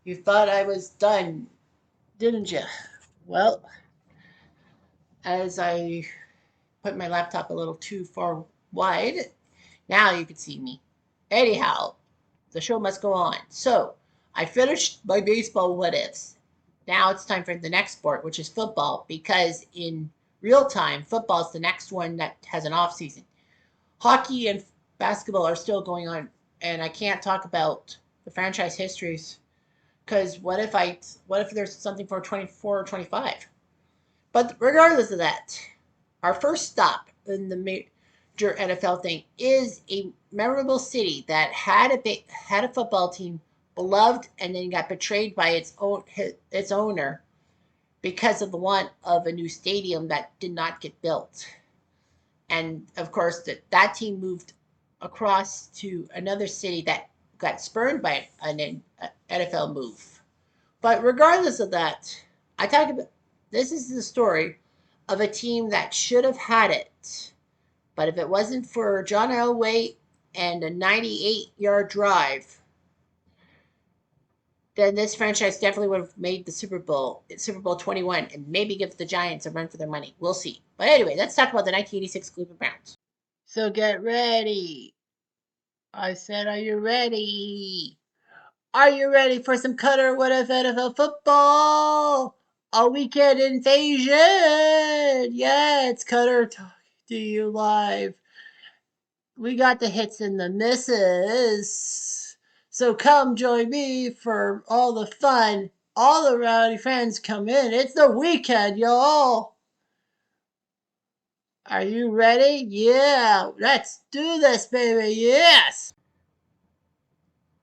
You thought I was done, didn't you? Well, as I put my laptop a little too far wide, now you can see me. Anyhow, the show must go on. So, I finished my baseball what ifs. Now it's time for the next sport, which is football, because in real time, football is the next one that has an off season. Hockey and basketball are still going on, and I can't talk about the franchise histories because what if there's something for 24 or 25? But regardless of that, our first stop in the major NFL thing is a memorable city that had a football team beloved and then got betrayed by its owner because of the want of a new stadium that did not get built. And of course, that team moved across to another city that got spurned by an NFL move. But regardless of that, I talk about this is the story of a team that should have had it. But if it wasn't for John Elway and a 98-yard drive, then this franchise definitely would have made the Super Bowl 21, and maybe give the Giants a run for their money. We'll see. But anyway, let's talk about the 1986 Cleveland Browns. So get ready. I said, are you ready? Are you ready for some Cutter What If NFL football? A weekend invasion! Yeah, it's Cutter talking to you live. We got the hits and the misses. So come join me for all the fun. All the rowdy friends come in. It's the weekend, y'all. Are you ready? Yeah, let's do this, baby. Yes.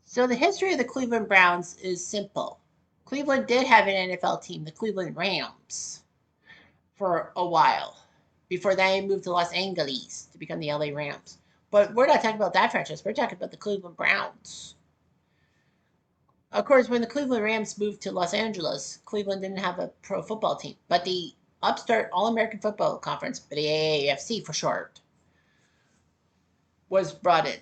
So the history of the Cleveland Browns is simple. Cleveland did have an NFL team, the Cleveland Rams, for a while before they moved to Los Angeles to become the LA Rams. But we're not talking about that franchise. We're talking about the Cleveland Browns. Of course, when the Cleveland Rams moved to Los Angeles, Cleveland didn't have a pro football team, but the upstart All American Football Conference, the AAFC for short, was brought in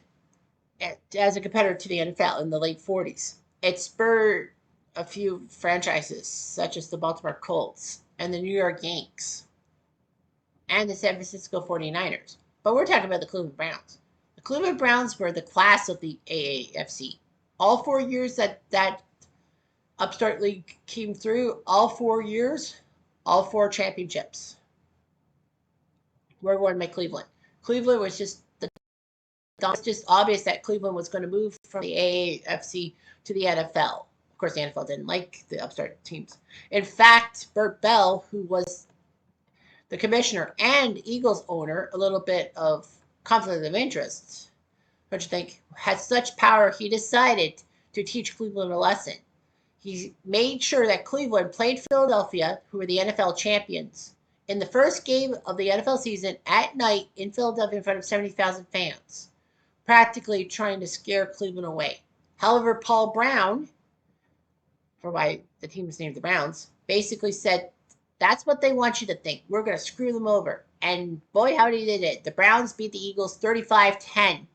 as a competitor to the NFL in the late 40s. It spurred a few franchises, such as the Baltimore Colts and the New York Yankees and the San Francisco 49ers. But we're talking about the Cleveland Browns. The Cleveland Browns were the class of the AAFC. All 4 years that upstart league came through, all 4 years, all four championships were won by Cleveland. Cleveland was just it's just obvious that Cleveland was going to move from the AAFC to the NFL. Of course, the NFL didn't like the upstart teams. In fact, Bert Bell, who was the commissioner and Eagles owner, a little bit of conflict of interest, don't you think, had such power, he decided to teach Cleveland a lesson. He made sure that Cleveland played Philadelphia, who were the NFL champions, in the first game of the NFL season at night in Philadelphia in front of 70,000 fans, practically trying to scare Cleveland away. However, Paul Brown, for why the team was named the Browns, basically said, that's what they want you to think. We're going to screw them over. And boy, howdy did it. The Browns beat the Eagles 35-10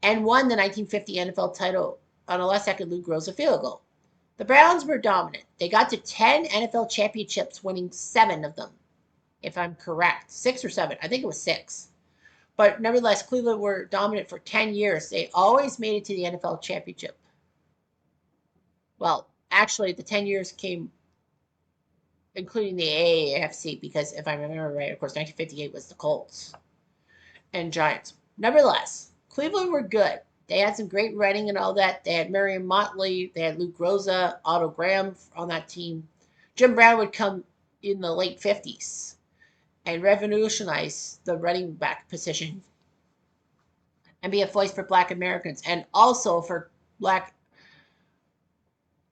and won the 1950 NFL title on a last-second Lou Groza field goal. The Browns were dominant. They got to 10 NFL championships, winning 7 of them, if I'm correct. 6 or 7. I think it was 6. But nevertheless, Cleveland were dominant for 10 years. They always made it to the NFL championship. Well, actually, the 10 years came including the AAFC, because if I remember right, of course, 1958 was the Colts and Giants. Nevertheless, Cleveland were good. They had some great running and all that. They had Marion Motley. They had Luke Groza, Otto Graham on that team. Jim Brown would come in the late 50s and revolutionize the running back position and be a voice for Black Americans and also for Black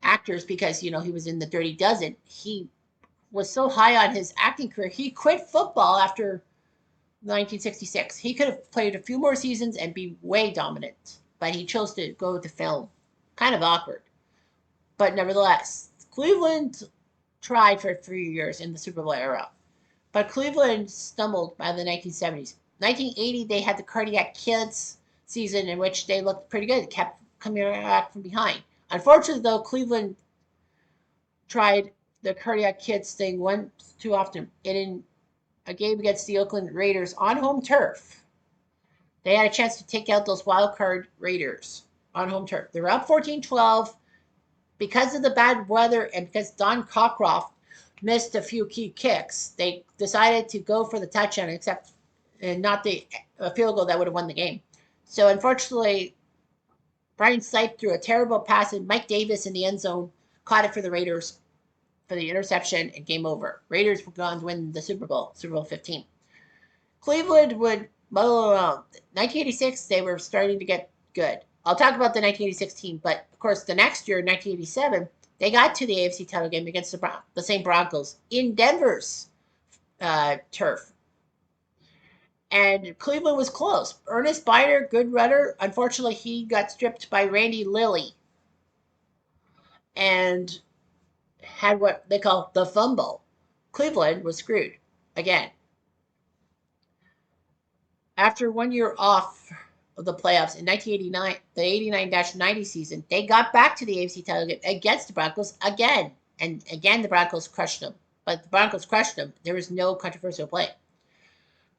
actors, because, he was in the Dirty Dozen. He was so high on his acting career, he quit football after 1966. He could have played a few more seasons and be way dominant, but he chose to go to film. Kind of awkward. But nevertheless, Cleveland tried for 3 years in the Super Bowl era. But Cleveland stumbled by the 1970s. 1980, they had the Cardiac Kids season in which they looked pretty good, kept coming back from behind. Unfortunately, though, Cleveland tried the cardiac kids thing once too often. And in a game against the Oakland Raiders on home turf, they had a chance to take out those wild card Raiders on home turf. They were up 14-12 because of the bad weather and because Don Cockcroft missed a few key kicks. They decided to go for the touchdown, except and not the field goal that would have won the game. So unfortunately, Brian Sipe threw a terrible pass, and Mike Davis in the end zone caught it for the Raiders for the interception, and game over. Raiders were going to win the Super Bowl 15. Cleveland would muddle around. 1986, they were starting to get good. I'll talk about the 1986 team, but of course, the next year, 1987, they got to the AFC title game against the same Broncos in Denver's turf. And Cleveland was close. Ernest Byner, good runner. Unfortunately, he got stripped by Randy Lilly and had what they call the fumble. Cleveland was screwed again. After 1 year off of the playoffs in 1989, the 89-90 season, they got back to the AFC title game against the Broncos again. And again, the Broncos crushed them. But the Broncos crushed them. There was no controversial play.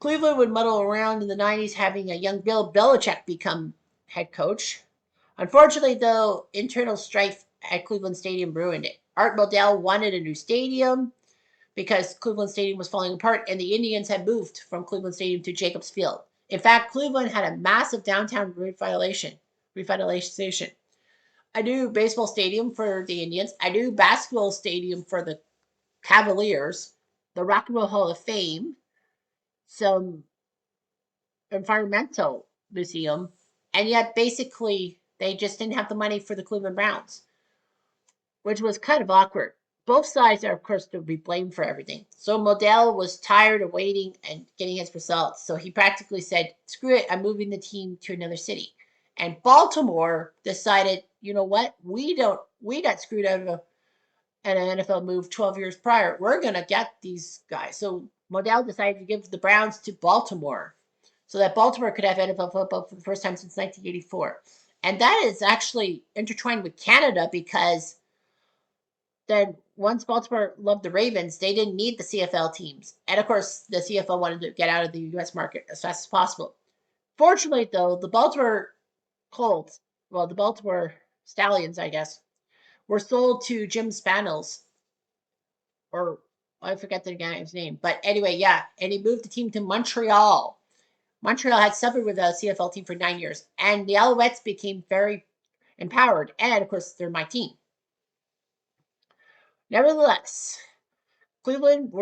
Cleveland would muddle around in the 90s, having a young Bill Belichick become head coach. Unfortunately, though, internal strife at Cleveland Stadium ruined it. Art Modell wanted a new stadium because Cleveland Stadium was falling apart, and the Indians had moved from Cleveland Stadium to Jacobs Field. In fact, Cleveland had a massive downtown revitalization. A new baseball stadium for the Indians, a new basketball stadium for the Cavaliers, the Rock and Roll Hall of Fame, some environmental museum, and yet basically they just didn't have the money for the Cleveland Browns, which was kind of awkward. Both sides are, of course, to be blamed for everything. So Modell was tired of waiting and getting his results. So he practically said, screw it, I'm moving the team to another city. And Baltimore decided, you know what? We got screwed out of an NFL move 12 years prior. We're going to get these guys. So Modell decided to give the Browns to Baltimore so that Baltimore could have NFL football for the first time since 1984. And that is actually intertwined with Canada because then once Baltimore loved the Ravens, they didn't need the CFL teams. And of course, the CFL wanted to get out of the US market as fast as possible. Fortunately, though, the Baltimore Colts, well, the Baltimore Stallions, I guess, were sold to Jim Spaniels, or I forget the guy's name. But anyway, yeah, and he moved the team to Montreal. Montreal had suffered with a CFL team for 9 years, and the Alouettes became very empowered. And of course, they're my team. Nevertheless, Cleveland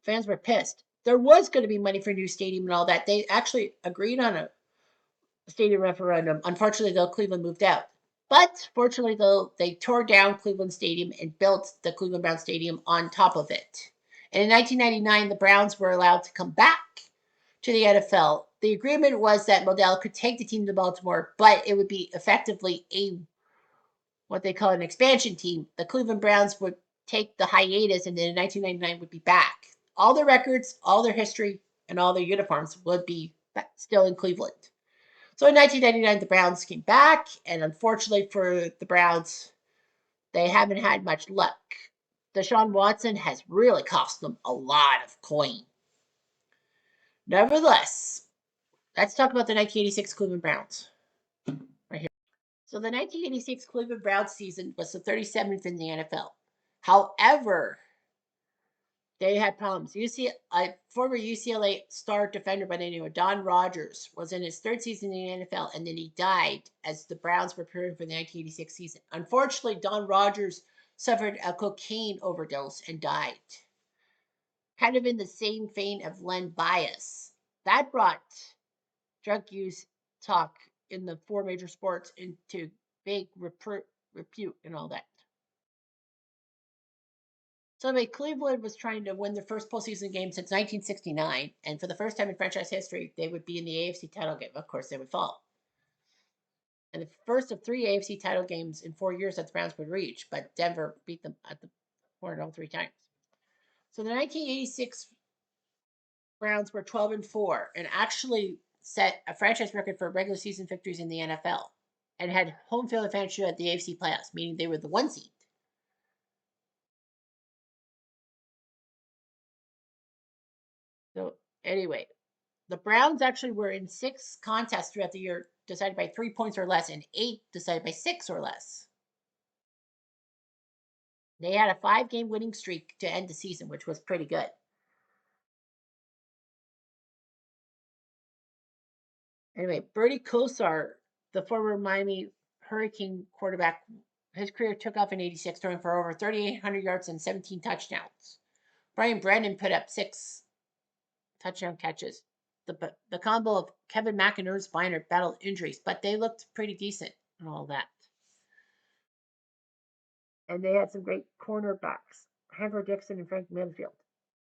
fans were pissed. There was going to be money for a new stadium and all that. They actually agreed on a stadium referendum. Unfortunately, though, Cleveland moved out. But fortunately, though, they tore down Cleveland Stadium and built the Cleveland Browns Stadium on top of it. And in 1999, the Browns were allowed to come back to the NFL. The agreement was that Modell could take the team to Baltimore, but it would be effectively what they call an expansion team. The Cleveland Browns would take the hiatus, and then in 1999 would be back. All their records, all their history, and all their uniforms would be still in Cleveland. So in 1999, the Browns came back, and unfortunately for the Browns, they haven't had much luck. Deshaun Watson has really cost them a lot of coin. Nevertheless, let's talk about the 1986 Cleveland Browns right here. So the 1986 Cleveland Browns season was the 37th in the NFL. However, they had problems. A former UCLA star defender by the name of Don Rogers was in his third season in the NFL, and then he died as the Browns were preparing for the 1986 season. Unfortunately, Don Rogers suffered a cocaine overdose and died. Kind of in the same vein of Len Bias. That brought drug use talk in the four major sports into big repute and all that. So anyway, Cleveland was trying to win their first postseason game since 1969, and for the first time in franchise history, they would be in the AFC title game. Of course, they would fall. And the first of three AFC title games in 4 years that the Browns would reach, but Denver beat them at the point all three times. So the 1986 Browns were 12-4 and actually set a franchise record for regular season victories in the NFL. and had home field advantage at the AFC playoffs, meaning they were the 1 seed. So anyway, the Browns actually were in 6 contests throughout the year, decided by 3 points or less, and 8 decided by 6 or less. They had a 5-game winning streak to end the season, which was pretty good. Anyway, Bertie Kosar, the former Miami Hurricane quarterback, his career took off in '86, throwing for over 3,800 yards and 17 touchdowns. Brian Brennan put up 6 touchdown catches. The combo of Kevin Mack and Ernest Biner battled injuries, but they looked pretty decent and all that. And they had some great cornerbacks, Hanford Dixon and Frank Manfield.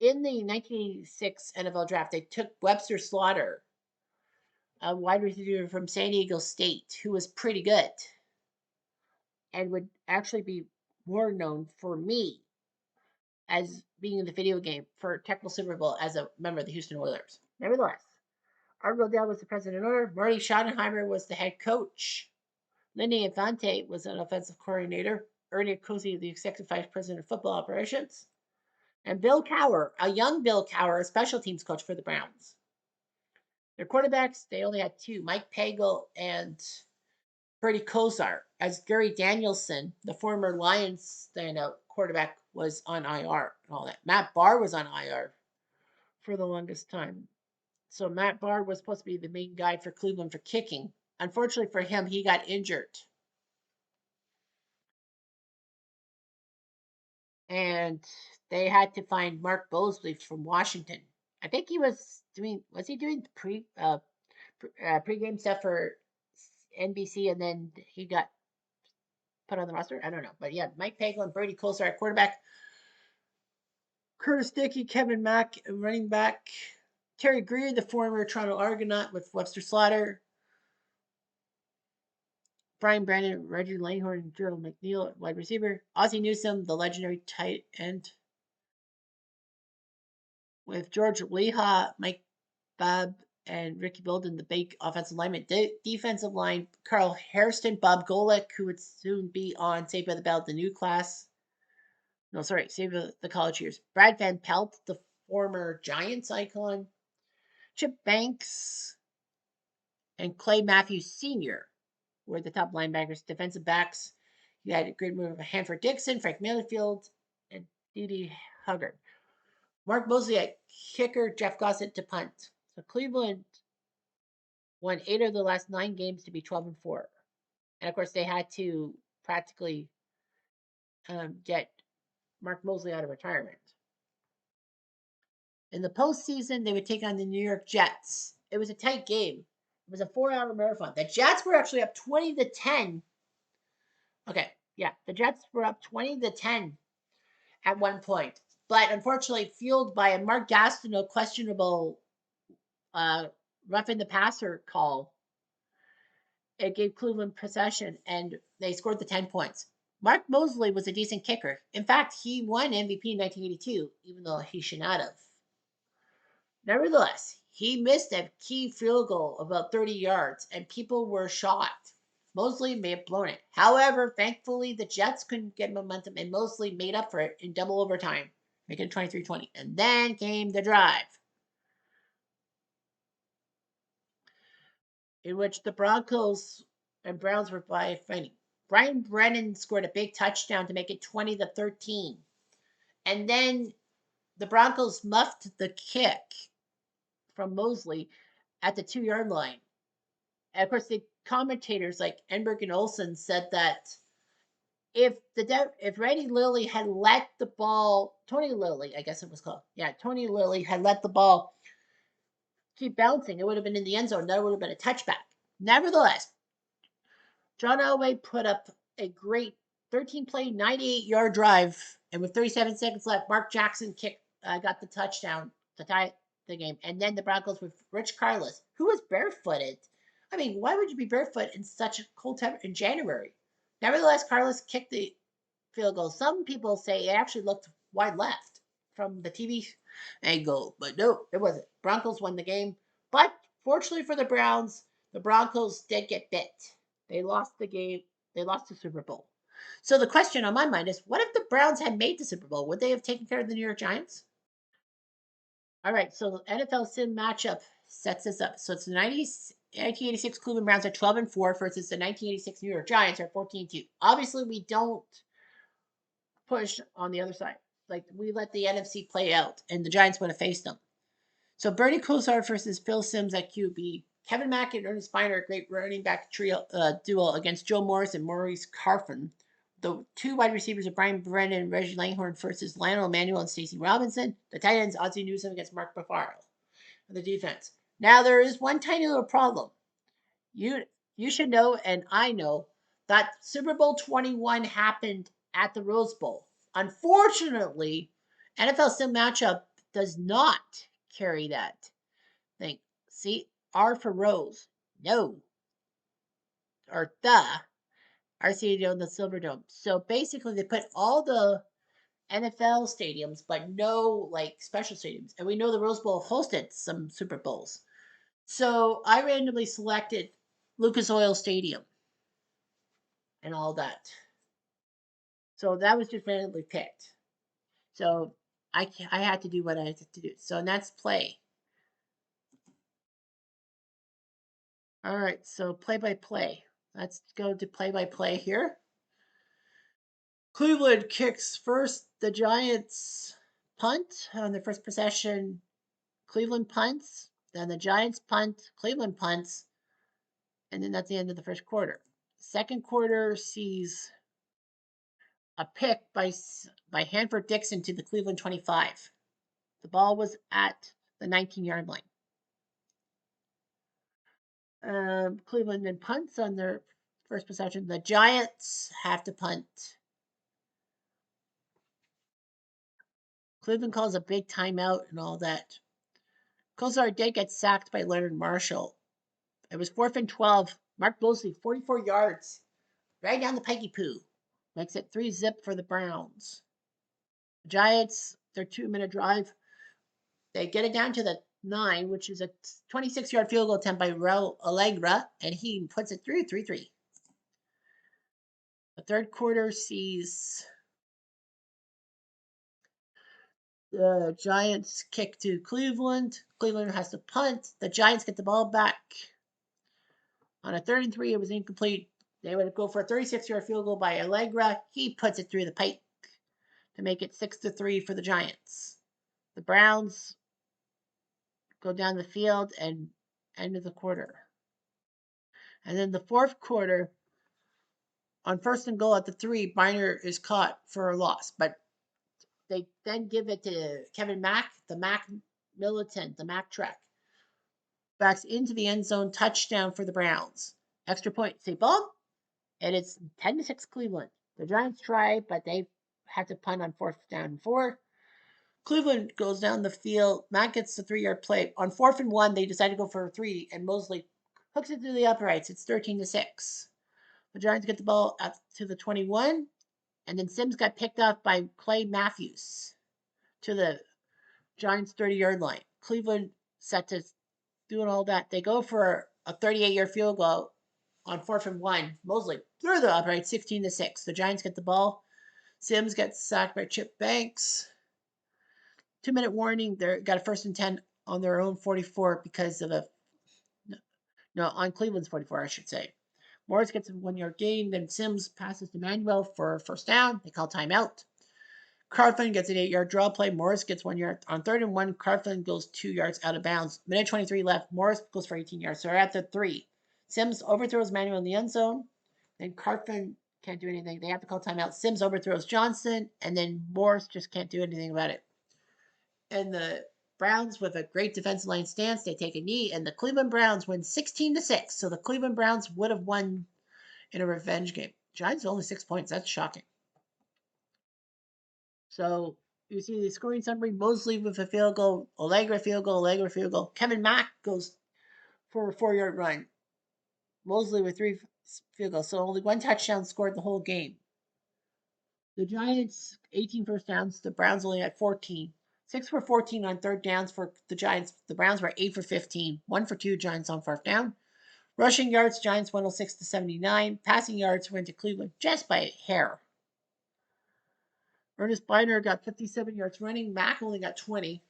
In the 1986 NFL draft, they took Webster Slaughter, a wide receiver from San Diego State, who was pretty good and would actually be more known for me as being in the video game for Technical Super Bowl as a member of the Houston Oilers. Nevertheless, Art Rodell was the president owner. Marty Schottenheimer was the head coach. Lindy Infante was an offensive coordinator. Ernie Cozy, the executive vice president of football operations. And Bill Cowher, a young Bill Cowher, a special teams coach for the Browns. Their quarterbacks, they only had 2, Mike Pagel and Bertie Kosar, as Gary Danielson, the former Lions standout quarterback, was on IR and all that. Matt Barr was on IR for the longest time. So Matt Barr was supposed to be the main guy for Cleveland for kicking. Unfortunately for him, he got injured. And they had to find Mark Bosley from Washington. I think he was doing pregame stuff for NBC, and then he got put on the roster? I don't know. But yeah, Mike Pagel and Brady Kosar at quarterback. Curtis Dickey, Kevin Mack, running back. Terry Greer, the former Toronto Argonaut with Webster Slaughter. Brian Brandon, Reggie Langhorne, and Gerald McNeil at wide receiver. Ozzie Newsome, the legendary tight end. With George Leha, Mike Babb, and Ricky Bolden, the big offensive lineman. Defensive line, Carl Hairston, Bob Golick, who would soon be on Saved by the Bell, the new class. No, sorry, Saved by the college years. Brad Van Pelt, the former Giants icon. Chip Banks and Clay Matthews Sr. were the top linebackers. Defensive backs, you had a great move of Hanford Dixon, Frank Mayfield, and D.D. Huggard. Mark Mosley at kicker, Jeff Gossett to punt. So Cleveland won 8 of the last 9 games to be 12-4. And of course, they had to practically get Mark Mosley out of retirement. In the postseason, they would take on the New York Jets. It was a tight game. It was a 4-hour marathon. The Jets were actually up 20-10. Okay, yeah, the Jets were up 20-10 at one point, but unfortunately, fueled by a Mark Gastineau questionable roughing the passer call, it gave Cleveland possession, and they scored the 10 points. Mark Mosley was a decent kicker. In fact, he won MVP in 1982, even though he should not have. Nevertheless, he missed a key field goal of about 30 yards, and people were shocked. Mosley may have blown it. However, thankfully, the Jets couldn't get momentum, and Mosley made up for it in double overtime, making it 23-20. And then came the drive, in which the Broncos and Browns were fighting. Brian Brennan scored a big touchdown to make it 20-13. And then the Broncos muffed the kick from Mosley at the 2-yard line. And of course, the commentators like Enberg and Olsen said that if Randy Lilly had let the ball, Tony Lilly, I guess it was called, yeah, Tony Lilly had let the ball keep bouncing, it would have been in the end zone. That would have been a touchback. Nevertheless, John Elway put up a great 13-play, 98-yard drive, and with 37 seconds left, Mark Jackson got the touchdown to tie the game. And then the Broncos with Rich Karlis, who was barefooted. I mean, why would you be barefoot in such a cold temperature in January? Nevertheless, Karlis kicked the field goal. Some people say it actually looked wide left from the TV angle, but no, it wasn't. Broncos won the game. But fortunately for the Browns, the Broncos did get bit. They lost the game. They lost the Super Bowl. So the question on my mind is, what if the Browns had made the Super Bowl? Would they have taken care of the New York Giants? All right, so the NFL Sim matchup sets this up. So it's the 1986 Cleveland Browns are 12-4 versus the 1986 New York Giants are 14-2. Obviously, we don't push on the other side. Like we let the NFC play out, and the Giants would have faced them. So Bernie Kosar versus Phil Simms at QB. Kevin Mack and Ernest Biner, a great running back duel against Joe Morris and Maurice Carfin. The two wide receivers are Brian Brennan and Reggie Langhorne versus Lionel Emanuel and Stacey Robinson. The tight ends, Ozzie Newsome against Mark Buffaro. The defense. Now there is one tiny little problem. You you should know, and I know, that Super Bowl 21 happened at the Rose Bowl. Unfortunately, NFL Sim Matchup does not carry that thing. See, R for Rose. No. Or the RCA Dome, the Silver Dome. So basically, they put all the NFL stadiums, but no like special stadiums. And we know the Rose Bowl hosted some Super Bowls. So I randomly selected Lucas Oil Stadium and all that. So that was just randomly picked. So I had to do what I had to do. So that's play. All right, so play by play. Let's go to play by play here. Cleveland kicks first. The Giants punt on their first possession. Cleveland punts. Then the Giants punt. Cleveland punts. And then that's the end of the first quarter. Second quarter sees a pick by Hanford Dixon to the Cleveland 25. The ball was at the 19-yard line. Cleveland then punts on their first possession. The Giants have to punt. Cleveland calls a big timeout and all that. Kosar did get sacked by Leonard Marshall. It was 4th and 12. Mark Mosley, 44 yards, right down the pikey poo. Makes it 3-zip for the Browns. The Giants, their 2-minute drive, they get it down to the 9, which is a 26-yard field goal attempt by Raul Allegra, and he puts it through 3-3. The third quarter sees the Giants kick to Cleveland. Cleveland has to punt. The Giants get the ball back. On a 3rd and 3, it was incomplete. They would go for a 36-yard field goal by Allegra. He puts it through the pipe to make it 6-3 for the Giants. The Browns go down the field and end of the quarter. And then the fourth quarter, on 1st and goal at the 3, Biner is caught for a loss. But they then give it to Kevin Mack, the Mack Militant, the Mack Trek. Backs into the end zone, touchdown for the Browns. Extra point, say ball, and it's 10-6 Cleveland. The Giants try, but they had to punt on 4th down and 4. Cleveland goes down the field. Matt gets the 3-yard play. On 4th and 1, they decide to go for a 3, and Mosley hooks it through the uprights. It's 13-6. The Giants get the ball up to the 21, and then Simms got picked off by Clay Matthews to the Giants' 30-yard line. Cleveland set to doing all that. They go for a 38-yard field goal on 4th and 1. Mosley through the upright, 16-6. The Giants get the ball. Simms gets sacked by Chip Banks. 2-minute warning. They got a 1st and 10 on their own 44 because of on Cleveland's 44, I should say. Morris gets a 1-yard gain. Then Simms passes to Manuel for 1st down. They call timeout. Carfin gets an 8-yard draw play. Morris gets 1 yard. On 3rd and 1, Carfin goes 2 yards out of bounds. Minute 23 left. Morris goes for 18 yards. So they're at the 3. Simms overthrows Manuel in the end zone. Then Carfin can't do anything. They have to call timeout. Simms overthrows Johnson. And then Morris just can't do anything about it. And the Browns, with a great defensive line stance, they take a knee. And the Cleveland Browns win 16-6. So the Cleveland Browns would have won in a revenge game. Giants only 6 points. That's shocking. So you see the scoring summary: Mosley with a field goal, Allegra field goal, Allegra field goal. Kevin Mack goes for a 4-yard run. Mosley with 3 field goals. So only 1 touchdown scored the whole game. The Giants, 18 first downs. The Browns only had 14. 6 for 14 on 3rd downs for the Giants. The Browns were 8 for 15. 1 for 2 Giants on 4th down. Rushing yards, Giants 106-79. Passing yards went to Cleveland just by a hair. Ernest Biner got 57 yards running. Mack only got 20,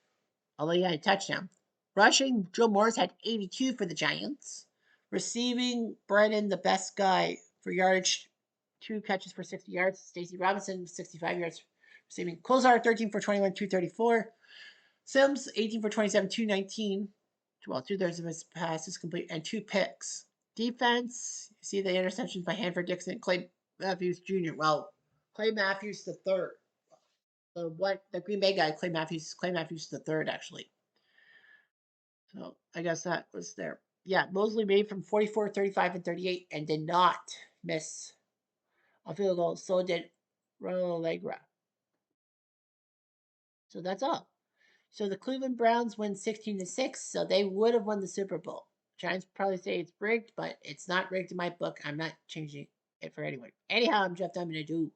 although he had a touchdown. Rushing, Joe Morris had 82 for the Giants. Receiving, Brennan, the best guy for yardage, 2 catches for 60 yards. Stacy Robinson, 65 yards receiving. Closar, 13 for 21, 234. Sims, 18 for 27, 219. Well, 2/3 of his passes complete and 2 picks. Defense, you see the interceptions by Hanford Dixon, Clay Matthews Jr. Well, Clay Matthews the third. The Green Bay guy, Clay Matthews the third, actually. So I guess that was there. Yeah, Mosley made from 44, 35, and 38 and did not miss a field goal. So did Ronald Allegra. So that's all. So the Cleveland Browns win 16-6, so they would have won the Super Bowl. Giants probably say it's rigged, but it's not rigged in my book. I'm not changing it for anyone. Anyhow, I'm Jeff Diamond.